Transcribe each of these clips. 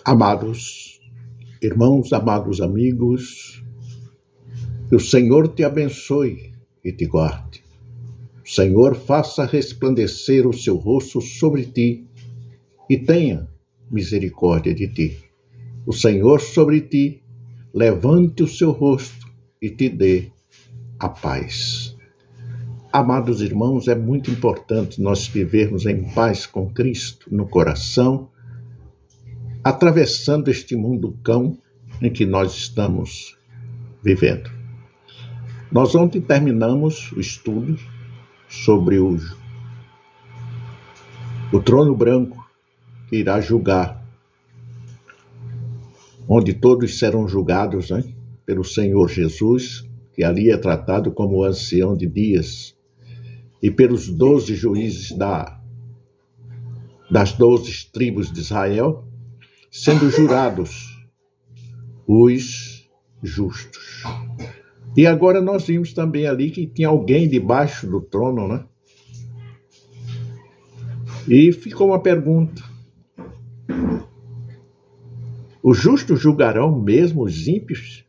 Amados irmãos, amados amigos, que o Senhor te abençoe e te guarde. O Senhor faça resplandecer o seu rosto sobre ti e tenha misericórdia de ti. O Senhor sobre ti levante o seu rosto e te dê a paz. Amados irmãos, é muito importante nós vivermos em paz com Cristo no coração, atravessando este mundo cão em que nós estamos vivendo. Nós ontem terminamos o estudo sobre o trono branco que irá julgar, onde todos serão julgados, pelo Senhor Jesus, que ali é tratado como o ancião de dias, e pelos 12 juízes das 12 tribos de Israel, sendo jurados os justos. E agora nós vimos também ali que tinha alguém debaixo do trono, E ficou uma pergunta: os justos julgarão mesmo os ímpios?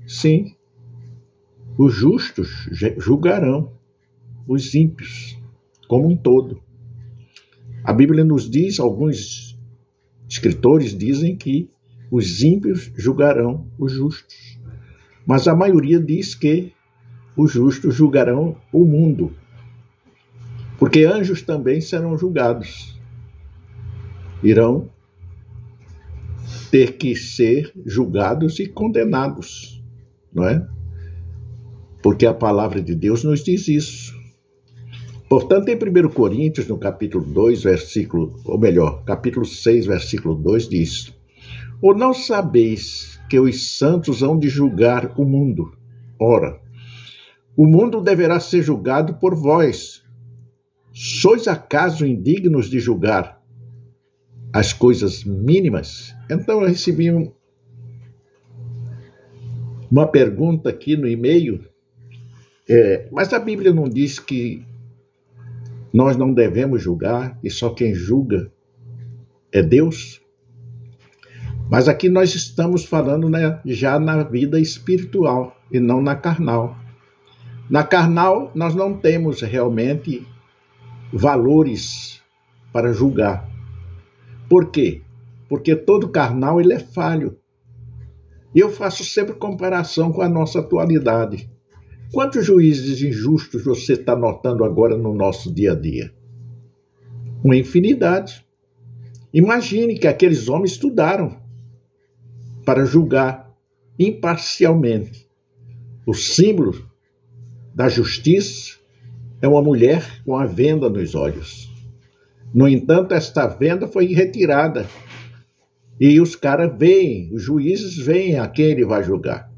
Sim, os justos julgarão os ímpios como um todo. A Bíblia nos diz, alguns escritores dizem que os ímpios julgarão os justos, mas a maioria diz que os justos julgarão o mundo, porque anjos também serão julgados, irão ter que ser julgados e condenados, não é? Porque a palavra de Deus nos diz isso. Portanto, em 1 Coríntios, no capítulo 2, capítulo 6, versículo 2, diz: ou não sabeis que os santos hão de julgar o mundo? Ora, o mundo deverá ser julgado por vós. Sois acaso indignos de julgar as coisas mínimas? Então eu recebi uma pergunta aqui no e-mail, mas a Bíblia não diz que nós não devemos julgar e só quem julga é Deus? Mas aqui nós estamos falando, já na vida espiritual e não na carnal. Na carnal nós não temos realmente valores para julgar. Por quê? Porque todo carnal ele é falho. E eu faço sempre comparação com a nossa atualidade. Quantos juízes injustos você está notando agora no nosso dia a dia? Uma infinidade. Imagine que aqueles homens estudaram para julgar imparcialmente. O símbolo da justiça é uma mulher com a venda nos olhos. No entanto, esta venda foi retirada. E os caras veem, os juízes veem a quem ele vai julgar.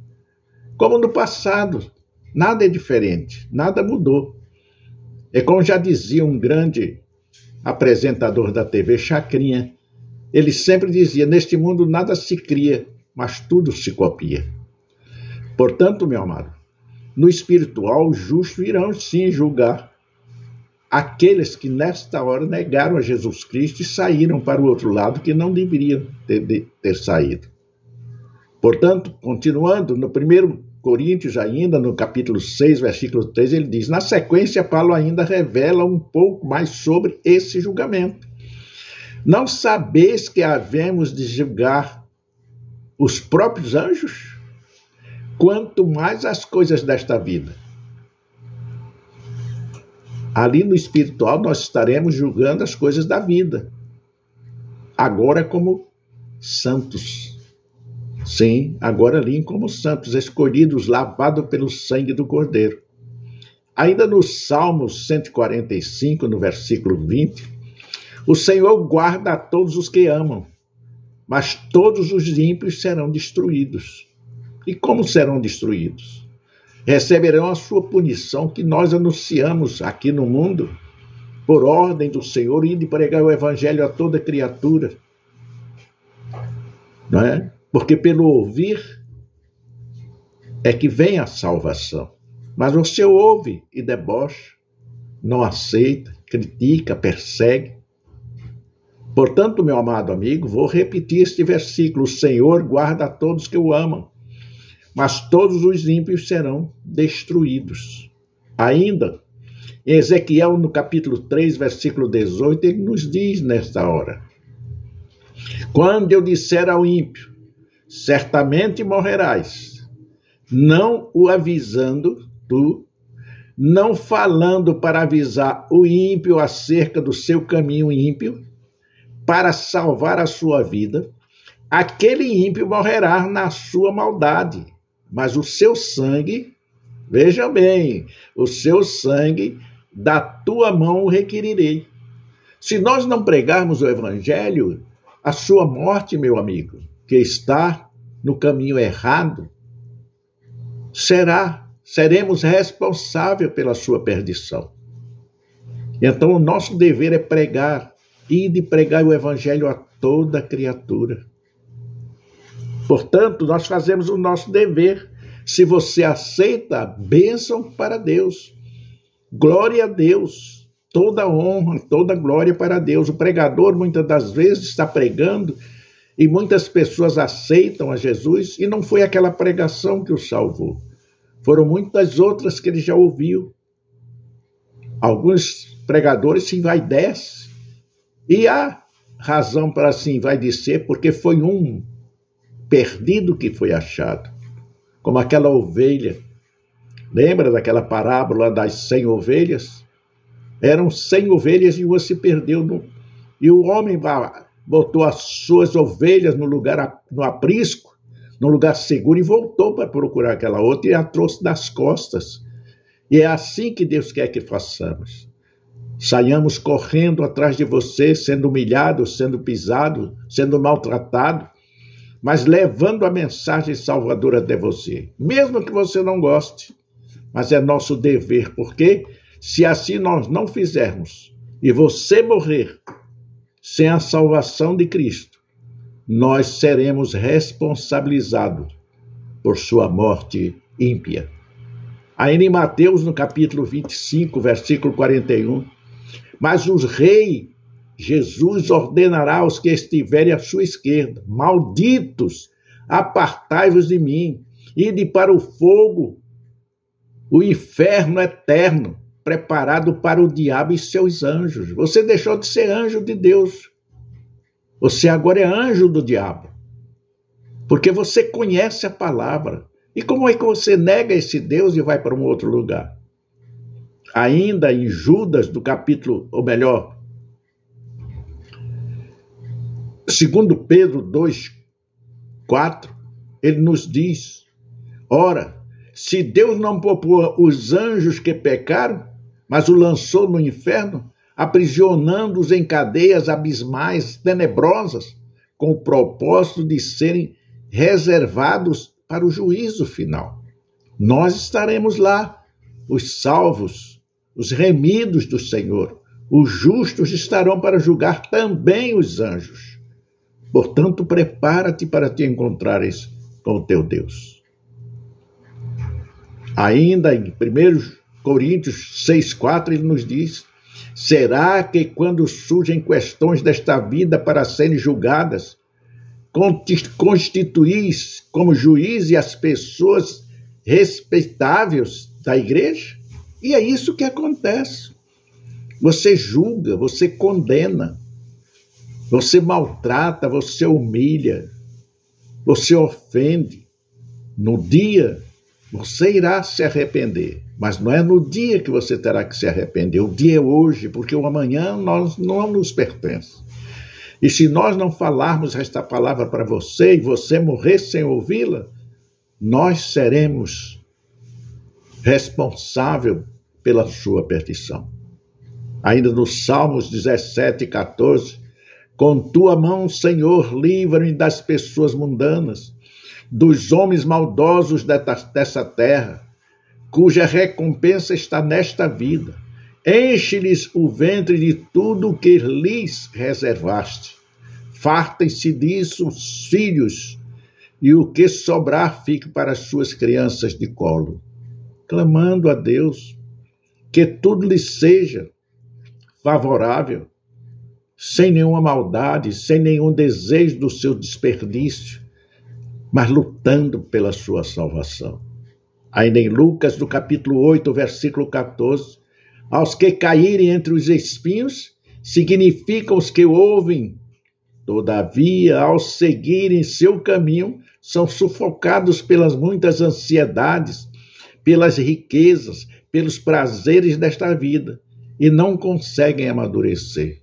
Como no passado, nada é diferente, nada mudou. É como já dizia um grande apresentador da TV, Chacrinha. Ele sempre dizia: neste mundo nada se cria, mas tudo se copia. Portanto, meu amado, no espiritual, os justos irão sim julgar aqueles que nesta hora negaram a Jesus Cristo e saíram para o outro lado, que não deveriam ter saído. Portanto, continuando, no 1 Coríntios ainda, no capítulo 6, versículo 3, ele diz: na sequência, Paulo ainda revela um pouco mais sobre esse julgamento. Não sabeis que havemos de julgar os próprios anjos? Quanto mais as coisas desta vida. Ali no espiritual nós estaremos julgando as coisas da vida. Agora como santos. Sim, agora ali como santos, escolhidos, lavados pelo sangue do Cordeiro. Ainda no Salmo 145, no versículo 20, o Senhor guarda a todos os que amam, mas todos os ímpios serão destruídos. E como serão destruídos? Receberão a sua punição que nós anunciamos aqui no mundo, por ordem do Senhor, e de pregar o evangelho a toda criatura. Não é? Porque pelo ouvir é que vem a salvação. Mas você ouve e debocha, não aceita, critica, persegue. Portanto, meu amado amigo, vou repetir este versículo: o Senhor guarda a todos que o amam, mas todos os ímpios serão destruídos. Ainda, em Ezequiel, no capítulo 3, versículo 18, ele nos diz nesta hora: quando eu disser ao ímpio, certamente morrerás, não o avisando tu, não falando para avisar o ímpio acerca do seu caminho ímpio, para salvar a sua vida, aquele ímpio morrerá na sua maldade, mas o seu sangue, veja bem, o seu sangue da tua mão o requerirei. Se nós não pregarmos o evangelho, a sua morte, meu amigo, que está no caminho errado, seremos responsáveis pela sua perdição. Então, o nosso dever é pregar, e de pregar o evangelho a toda criatura. Portanto, nós fazemos o nosso dever. Se você aceita, bênção para Deus. Glória a Deus. Toda honra, toda glória para Deus. O pregador, muitas das vezes, está pregando e muitas pessoas aceitam a Jesus e não foi aquela pregação que o salvou. Foram muitas outras que ele já ouviu. Alguns pregadores se envaidecem. E há razão para se envaidecer, porque foi um perdido que foi achado. Como aquela ovelha. Lembra daquela parábola das 100 ovelhas? Eram 100 ovelhas e uma se perdeu. E o homem botou as suas ovelhas no aprisco, num lugar seguro, e voltou para procurar aquela outra e a trouxe das costas. E é assim que Deus quer que façamos. Saiamos correndo atrás de você, sendo humilhado, sendo pisado, sendo maltratado, mas levando a mensagem salvadora até você. Mesmo que você não goste, mas é nosso dever, porque se assim nós não fizermos e você morrer sem a salvação de Cristo, nós seremos responsabilizados por sua morte ímpia. Ainda em Mateus, no capítulo 25, versículo 41, mas o rei Jesus ordenará aos que estiverem à sua esquerda: malditos, apartai-vos de mim, ide para o fogo, o inferno eterno, preparado para o diabo e seus anjos. Você deixou de ser anjo de Deus. Você agora é anjo do diabo, porque você conhece a palavra. E como é que você nega esse Deus e vai para um outro lugar? Ainda em Judas, do capítulo, ou melhor, 2 Pedro 2:4, ele nos diz: ora, se Deus não poupou os anjos que pecaram, mas o lançou no inferno, aprisionando-os em cadeias abismais tenebrosas, com o propósito de serem reservados para o juízo final. Nós estaremos lá, os salvos, os remidos do Senhor. Os justos estarão para julgar também os anjos. Portanto, prepara-te para te encontrares com o teu Deus. Ainda em 1 Coríntios 6:4, ele nos diz: será que quando surgem questões desta vida para serem julgadas, constituís como juiz as pessoas respeitáveis da igreja? E é isso que acontece. Você julga, você condena, você maltrata, você humilha, você ofende. No dia, você irá se arrepender, mas não é no dia que você terá que se arrepender. O dia é hoje, porque o amanhã não nos pertence. E se nós não falarmos esta palavra para você e você morrer sem ouvi-la, nós seremos responsáveis pela sua perdição. Ainda no Salmos 17:14, com tua mão, Senhor, livra-me das pessoas mundanas, dos homens maldosos dessa terra, cuja recompensa está nesta vida. Enche-lhes o ventre de tudo o que lhes reservaste. Fartem-se disso os filhos, e o que sobrar fique para as suas crianças de colo. Clamando a Deus que tudo lhes seja favorável. sem nenhuma maldade, sem nenhum desejo do seu desperdício, mas lutando pela sua salvação. Ainda em Lucas, no capítulo 8, versículo 14, aos que caírem entre os espinhos, significam os que ouvem. Todavia, ao seguirem seu caminho, são sufocados pelas muitas ansiedades, pelas riquezas, pelos prazeres desta vida, e não conseguem amadurecer.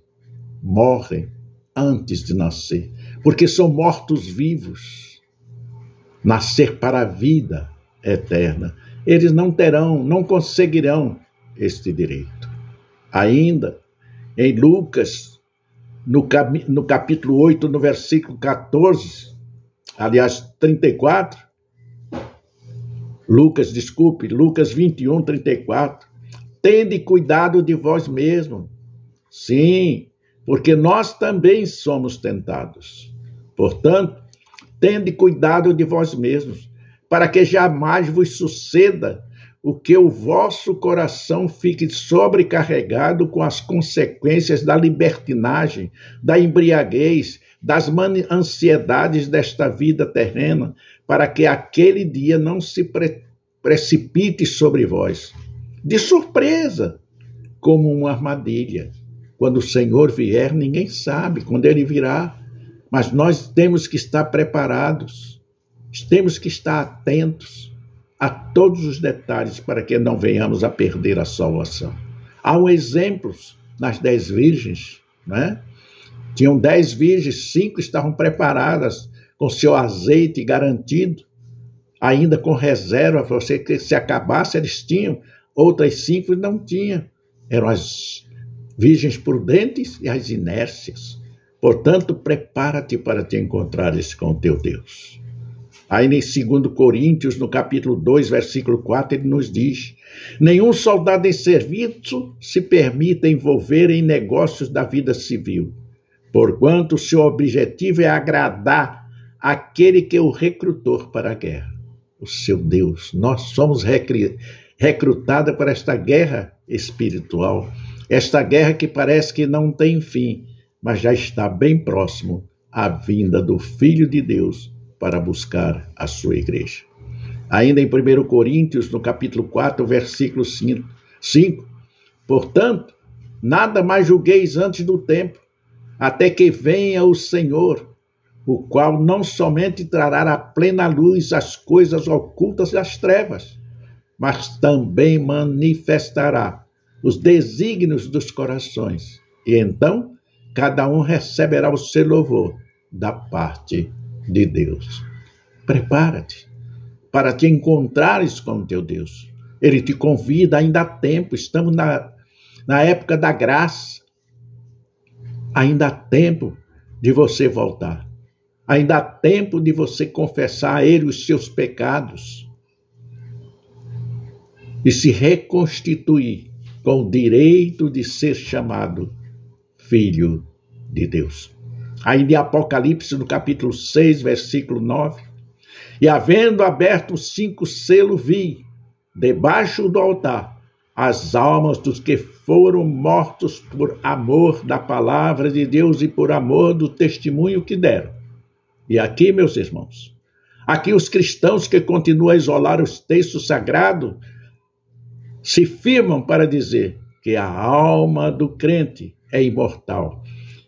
Morrem antes de nascer, porque são mortos-vivos. Nascer para a vida eterna. Eles não terão, não conseguirão este direito. Ainda, em Lucas, no capítulo 8, no versículo 14, aliás, 34, Lucas 21, 34, tende cuidado de vós mesmos. Sim, porque nós também somos tentados. Portanto, tende cuidado de vós mesmos, para que jamais vos suceda o que o vosso coração fique sobrecarregado com as consequências da libertinagem, da embriaguez, das ansiedades desta vida terrena, para que aquele dia não se precipite sobre vós, de surpresa, como uma armadilha. Quando o Senhor vier, ninguém sabe quando ele virá, mas nós temos que estar preparados, temos que estar atentos a todos os detalhes para que não venhamos a perder a salvação. Há um exemplo nas 10 virgens, né? Tinham 10 virgens, 5 estavam preparadas com seu azeite garantido, ainda com reserva, você que se acabasse eles tinham, outras 5 não tinham. Eram as virgens prudentes e as inércias. Portanto, prepara-te para te encontrares com o teu Deus. Aí em 2 Coríntios, no capítulo 2, versículo 4, ele nos diz: nenhum soldado em serviço se permita envolver em negócios da vida civil, porquanto seu objetivo é agradar aquele que o recrutou para a guerra. O seu Deus, nós somos recrutados para esta guerra espiritual, esta guerra que parece que não tem fim, mas já está bem próximo à vinda do Filho de Deus para buscar a sua igreja. Ainda em 1 Coríntios, no capítulo 4, versículo 5, portanto, nada mais julgueis antes do tempo, até que venha o Senhor, o qual não somente trará à plena luz as coisas ocultas das trevas, mas também manifestará os desígnios dos corações. E então, cada um receberá o seu louvor da parte de Deus. Prepara-te para te encontrares com o teu Deus. Ele te convida, ainda há tempo, estamos na época da graça. Ainda há tempo de você voltar. Ainda há tempo de você confessar a Ele os seus pecados e se reconstituir com o direito de ser chamado Filho de Deus. Ainda em Apocalipse, no capítulo 6, versículo 9, e havendo aberto os 5 selos, vi, debaixo do altar, as almas dos que foram mortos por amor da palavra de Deus e por amor do testemunho que deram. E aqui, meus irmãos, aqui os cristãos que continuam a isolar os textos sagrados se firmam para dizer que a alma do crente é imortal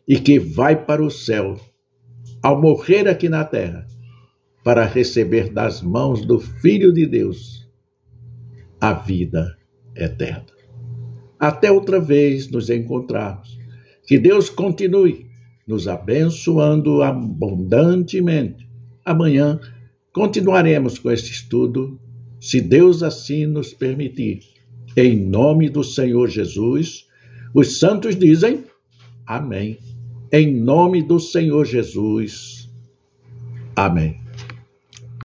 e que vai para o céu ao morrer aqui na terra para receber das mãos do Filho de Deus a vida eterna. Até outra vez nos encontrarmos. Que Deus continue nos abençoando abundantemente. Amanhã continuaremos com este estudo, se Deus assim nos permitir. Em nome do Senhor Jesus, os santos dizem amém. Em nome do Senhor Jesus, amém.